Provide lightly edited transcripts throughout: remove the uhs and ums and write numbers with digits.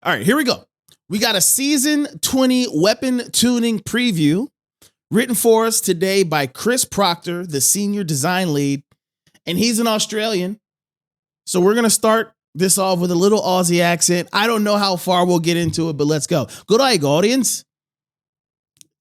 All right, here we go. We got a season 20 weapon tuning preview written for us today by Chris Proctor, the senior design lead, and he's an Australian. So we're going to start this off with a little Aussie accent. I don't know how far we'll get into it, but let's go. Good day, Guardians.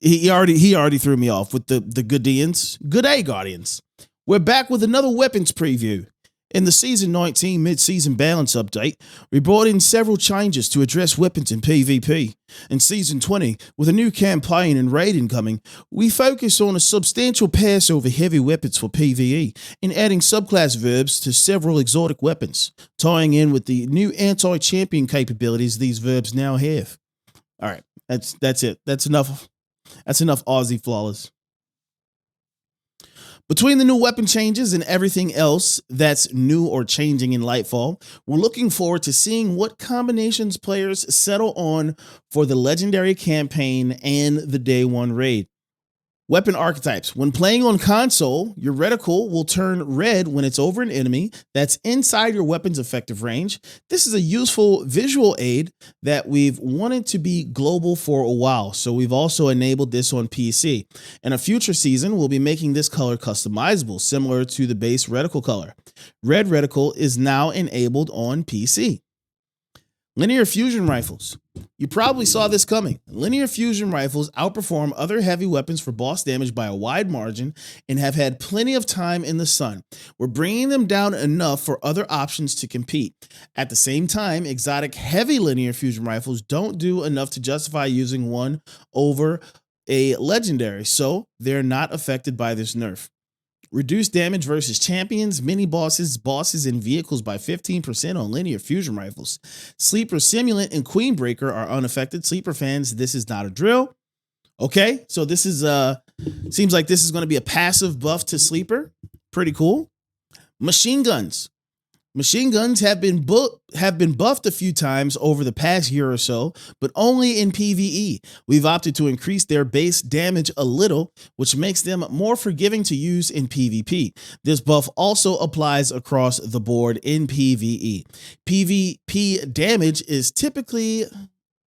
He already threw me off with the Guardians. Good day, Guardians. We're back with another weapons preview. In the Season 19 mid-season balance update, we brought in several changes to address weapons in PvP. In Season 20, with a new campaign and raid incoming, we focus on a substantial pass over heavy weapons for PvE and adding subclass verbs to several exotic weapons, tying in with the new anti-champion capabilities these verbs now have. All right, that's it. That's enough Aussie flawless. Between the new weapon changes and everything else that's new or changing in Lightfall, we're looking forward to seeing what combinations players settle on for the legendary campaign and the day one raid. Weapon archetypes. When playing on console, your reticle will turn red when it's over an enemy that's inside your weapon's effective range. This is a useful visual aid that we've wanted to be global for a while, so we've also enabled this on PC. In a future season, we'll be making this color customizable, similar to the base reticle color. Red reticle is now enabled on PC. Linear fusion rifles. You probably saw this coming. Linear fusion rifles outperform other heavy weapons for boss damage by a wide margin and have had plenty of time in the sun. We're bringing them down enough for other options to compete. At the same time, exotic heavy linear fusion rifles don't do enough to justify using one over a legendary, so they're not affected by this nerf. Reduce damage versus champions, mini-bosses, bosses, and vehicles by 15% on linear fusion rifles. Sleeper, Simulant, and Queenbreaker are unaffected. Sleeper fans, this is not a drill. Okay, so this is seems like this is going to be a passive buff to Sleeper. Pretty cool. Machine guns. Machine guns have been buffed a few times over the past year or so, but only in PvE. We've opted to increase their base damage a little, which makes them more forgiving to use in PvP. This buff also applies across the board in PvE. PvP damage is typically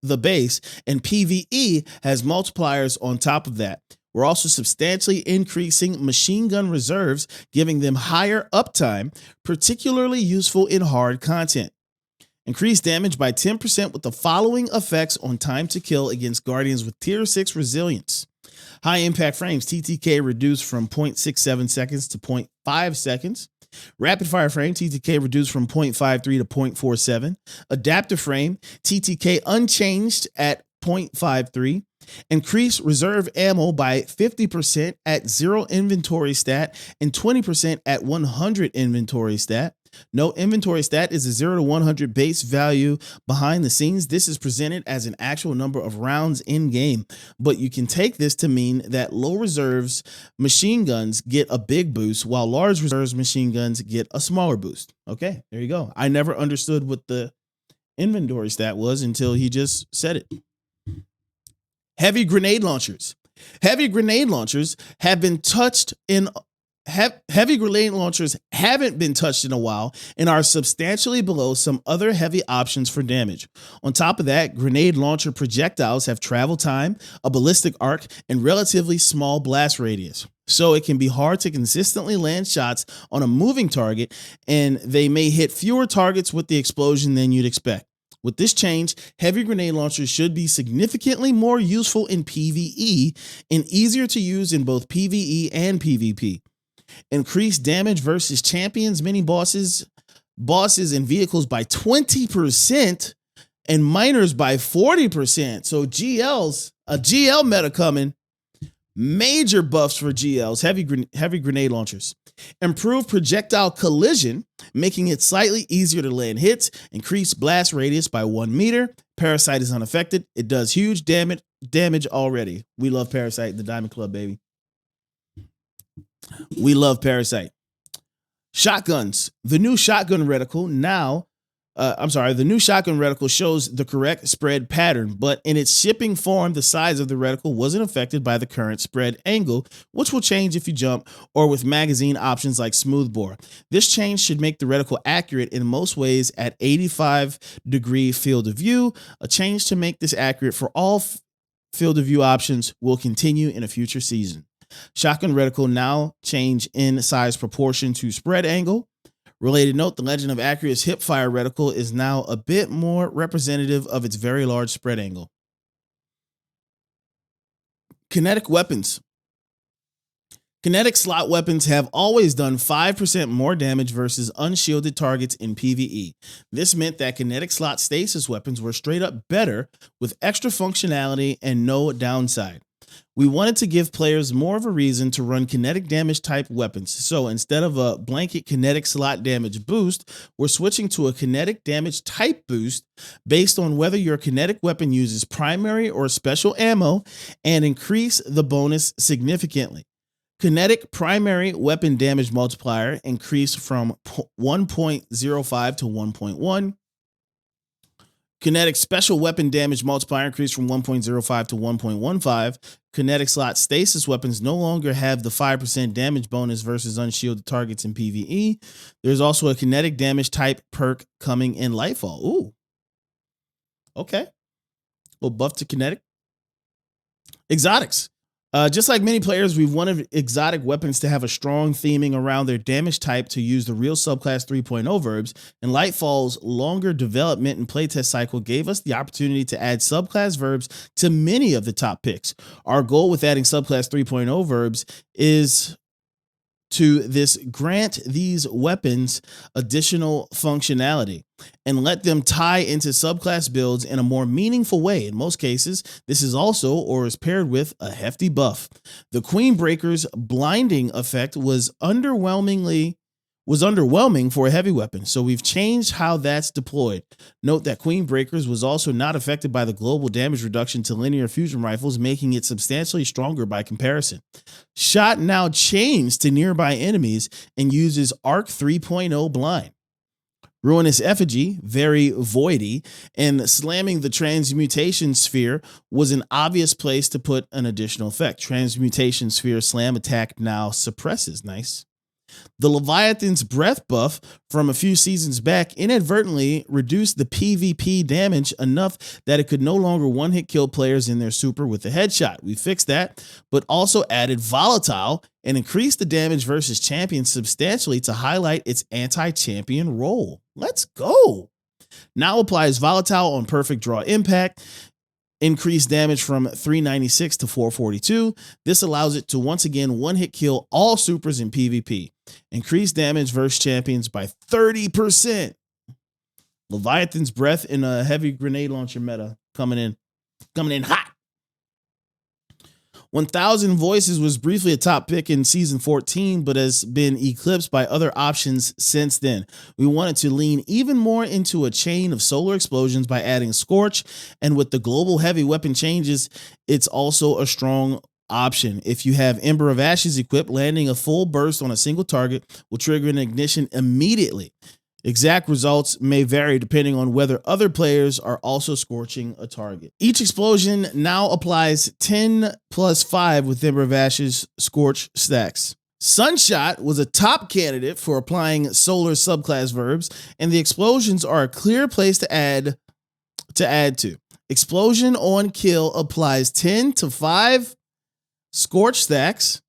the base, and PvE has multipliers on top of that. We're also substantially increasing machine gun reserves, giving them higher uptime, particularly useful in hard content. Increase damage by 10% with the following effects on time to kill against Guardians with Tier 6 resilience. High impact frames, TTK reduced from 0.67 seconds to 0.5 seconds. Rapid fire frame, TTK reduced from 0.53 to 0.47. Adaptive frame, TTK unchanged at 0.53. Increase reserve ammo by 50% at 0 inventory stat and 20% at 100 inventory stat. No inventory stat is a 0 to 100 base value behind the scenes. This is presented as an actual number of rounds in game, but you can take this to mean that low reserves machine guns get a big boost while large reserves machine guns get a smaller boost. Okay, there you go. I never understood what the inventory stat was until he just said it. Heavy grenade launchers. Heavy grenade launchers haven't been touched in a while and are substantially below some other heavy options for damage. On top of that, grenade launcher projectiles have travel time, a ballistic arc, and relatively small blast radius. So it can be hard to consistently land shots on a moving target, and they may hit fewer targets with the explosion than you'd expect. With this change, heavy grenade launchers should be significantly more useful in PvE and easier to use in both PvE and PvP. Increase damage versus champions, mini-bosses, and vehicles by 20% and miners by 40%. So a GL meta coming. Major buffs for GLs, heavy grenade launchers. Improve projectile collision, making it slightly easier to land hits. Increase blast radius by 1 meter. Parasite is unaffected. It does huge damage already. We love Parasite, the Diamond Club, baby. We love Parasite. Shotguns. The new shotgun reticle now The new shotgun reticle shows the correct spread pattern, but in its shipping form, the size of the reticle wasn't affected by the current spread angle, which will change if you jump or with magazine options like smoothbore. This change should make the reticle accurate in most ways at 85-degree field of view. A change to make this accurate for all field of view options will continue in a future season. Shotgun reticle now change in size proportion to spread angle. Related note, the Legend of Accura's hipfire reticle is now a bit more representative of its very large spread angle. Kinetic weapons. Kinetic slot weapons have always done 5% more damage versus unshielded targets in PvE. This meant that kinetic slot stasis weapons were straight up better with extra functionality and no downside. We wanted to give players more of a reason to run kinetic damage type weapons. So instead of a blanket kinetic slot damage boost, we're switching to a kinetic damage type boost based on whether your kinetic weapon uses primary or special ammo and increase the bonus significantly. Kinetic primary weapon damage multiplier increased from 1.05 to 1.1. Kinetic special weapon damage multiplier increased from 1.05 to 1.15. Kinetic slot stasis weapons no longer have the 5% damage bonus versus unshielded targets in PvE. There's also a kinetic damage type perk coming in Lightfall. Ooh. Okay. Well, buff to kinetic. Exotics. Just like many players, we've wanted exotic weapons to have a strong theming around their damage type to use the real subclass 3.0 verbs, and Lightfall's longer development and playtest cycle gave us the opportunity to add subclass verbs to many of the top picks. Our goal with adding subclass 3.0 verbs is to grant these weapons additional functionality and let them tie into subclass builds in a more meaningful way. In most cases, this is also or is paired with a hefty buff. The Queen Breaker's blinding effect was underwhelming for a heavy weapon, so we've changed how that's deployed. Note that Queen Breakers was also not affected by the global damage reduction to linear fusion rifles, making it substantially stronger by comparison. Shot now chains to nearby enemies and uses Arc 3.0 blind. Ruinous Effigy, very voidy, and slamming the Transmutation Sphere was an obvious place to put an additional effect. Transmutation Sphere slam attack now suppresses. Nice. The Leviathan's Breath buff from a few seasons back inadvertently reduced the PvP damage enough that it could no longer one-hit kill players in their super with a headshot. We fixed that, but also added Volatile and increased the damage versus champions substantially to highlight its anti-champion role. Let's go. Now applies Volatile on perfect draw impact. Increased damage from 396 to 442. This allows it to once again one-hit kill all supers in PvP. Increased damage versus champions by 30%. Leviathan's Breath in a heavy grenade launcher meta coming in hot. 1000 Voices was briefly a top pick in season 14, but has been eclipsed by other options since then. We wanted to lean even more into a chain of solar explosions by adding Scorch, and with the global heavy weapon changes, it's also a strong option. If you have Ember of Ashes equipped, landing a full burst on a single target will trigger an ignition immediately. Exact results may vary depending on whether other players are also scorching a target. Each explosion now applies 10 plus 5 with Ember of Ashes Scorch stacks. Sunshot was a top candidate for applying solar subclass verbs, and the explosions are a clear place to add to. Explosion on kill applies 10 to 5 Scorch stacks.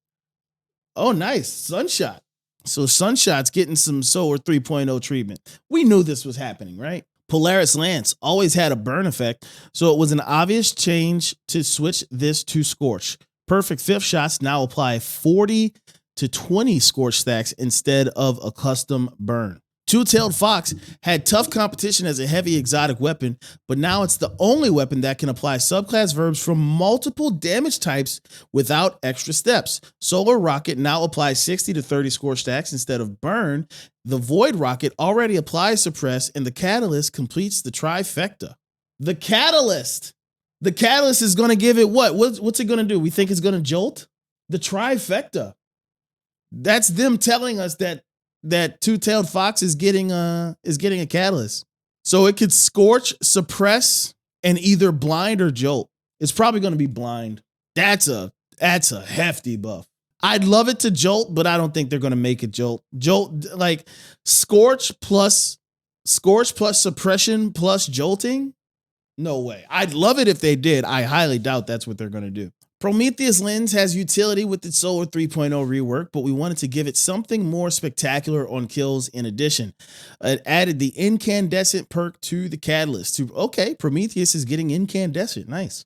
Oh, nice. Sunshot. So Sunshot's getting some Solar 3.0 treatment. We knew this was happening, right? Polaris Lance always had a burn effect, so it was an obvious change to switch this to Scorch. Perfect fifth shots now apply 40 to 20 Scorch stacks instead of a custom burn. Two-Tailed Fox had tough competition as a heavy exotic weapon, but now it's the only weapon that can apply subclass verbs from multiple damage types without extra steps. Solar Rocket now applies 60 to 30 Scorch stacks instead of burn. The Void Rocket already applies suppress, and the Catalyst completes the trifecta. The Catalyst is going to give it what? What's it going to do? We think it's going to jolt? The trifecta. That's them telling us that Two-Tailed Fox is getting a catalyst. So it could scorch, suppress, and either blind or jolt. It's probably going to be blind. That's a hefty buff. I'd love it to jolt, but I don't think they're going to make it jolt. Jolt, like scorch plus suppression plus jolting. No way. I'd love it if they did. I highly doubt that's what they're going to do. Prometheus Lens has utility with its Solar 3.0 rework, but we wanted to give it something more spectacular on kills in addition. It added the incandescent perk to the catalyst. Okay, Prometheus is getting incandescent. Nice.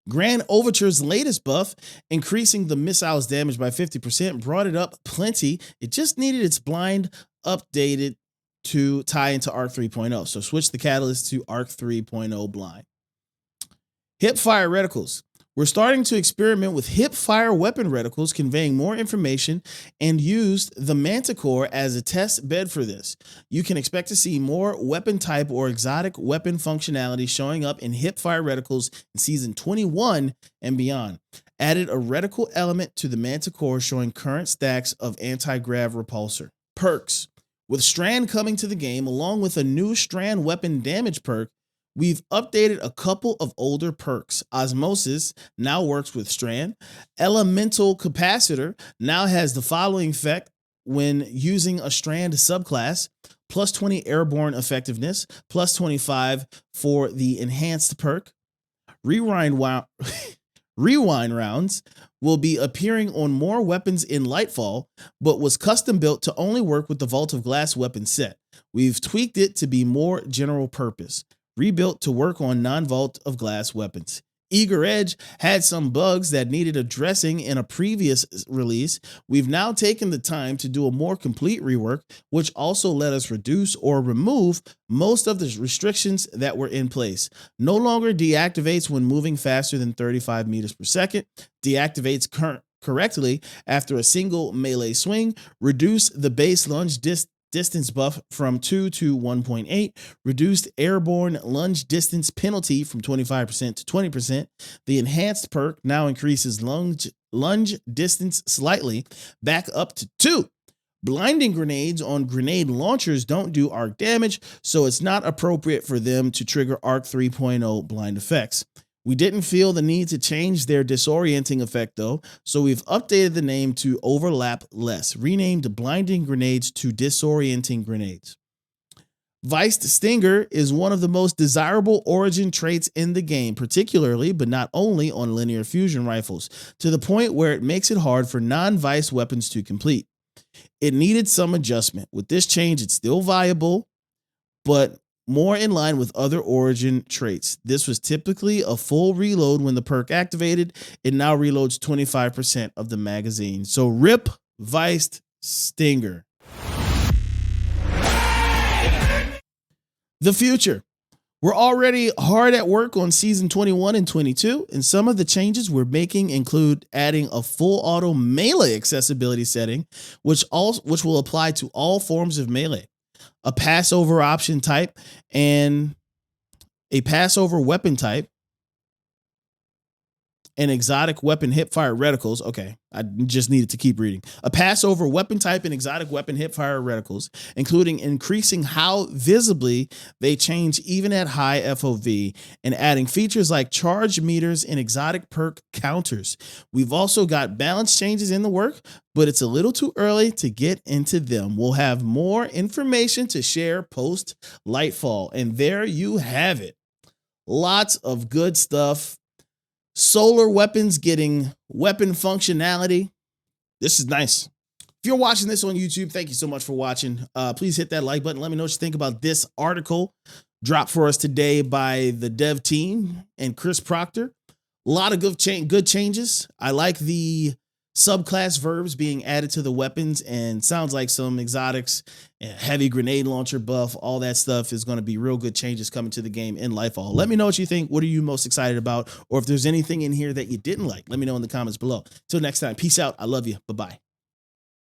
Grand Overture's latest buff, increasing the missile's damage by 50%, brought it up plenty. It just needed its blind updated to tie into Arc 3.0. So switch the catalyst to Arc 3.0 blind. Hipfire reticles. We're starting to experiment with hip-fire weapon reticles, conveying more information, and used the Manticore as a test bed for this. You can expect to see more weapon type or exotic weapon functionality showing up in hip-fire reticles in Season 21 and beyond. Added a reticle element to the Manticore, showing current stacks of anti-grav repulsor. Perks. With Strand coming to the game, along with a new Strand weapon damage perk, we've updated a couple of older perks. Osmosis now works with Strand. Elemental Capacitor now has the following effect when using a Strand subclass: plus 20 airborne effectiveness, plus 25 for the enhanced perk. Rewind rounds will be appearing on more weapons in Lightfall, but was custom built to only work with the Vault of Glass weapon set. We've tweaked it to be more general purpose. Rebuilt to work on non-Vault of Glass weapons. Eager Edge had some bugs that needed addressing in a previous release. We've now taken the time to do a more complete rework, which also let us reduce or remove most of the restrictions that were in place. No longer deactivates when moving faster than 35 meters per second. Deactivates correctly after a single melee swing. Reduce the base lunge distance buff from 2 to 1.8, reduced airborne lunge distance penalty from 25% to 20%. The enhanced perk now increases lunge distance slightly, back up to 2. Blinding grenades on grenade launchers don't do arc damage, so it's not appropriate for them to trigger Arc 3.0 blind effects. We didn't feel the need to change their disorienting effect though, so we've updated the name to Overlap Less, renamed Blinding Grenades to Disorienting Grenades. Viced Stinger is one of the most desirable origin traits in the game, particularly, but not only, on linear fusion rifles, to the point where it makes it hard for non-Vice weapons to complete. It needed some adjustment. With this change, it's still viable, but more in line with other origin traits. This was typically a full reload when the perk activated. It now reloads 25% of the magazine. So rip Viced Stinger. The future. We're already hard at work on Season 21 and 22, and some of the changes we're making include adding a full auto melee accessibility setting, which will apply to all forms of melee. A Passover option type and a Passover weapon type, and exotic weapon hipfire reticles. Okay, I just needed to keep reading. A Passover weapon type and exotic weapon hipfire reticles, including increasing how visibly they change even at high FOV, and adding features like charge meters and exotic perk counters. We've also got balance changes in the work, but it's a little too early to get into them. We'll have more information to share post Lightfall, and there you have it. Lots of good stuff. Solar weapons getting weapon functionality. This is nice. If you're watching this on YouTube, thank you so much for watching. Please hit that like button. Let me know what you think about this article dropped for us today by the dev team and Chris Proctor. A lot of good changes. I like the subclass verbs being added to the weapons, and sounds like some exotics, heavy grenade launcher buff, all that stuff is going to be real good changes coming to the game in Lightfall. Let me know what you think. What are you most excited about? Or if there's anything in here that you didn't like, let me know in the comments below. Till next time, peace out. I love you. Bye-bye.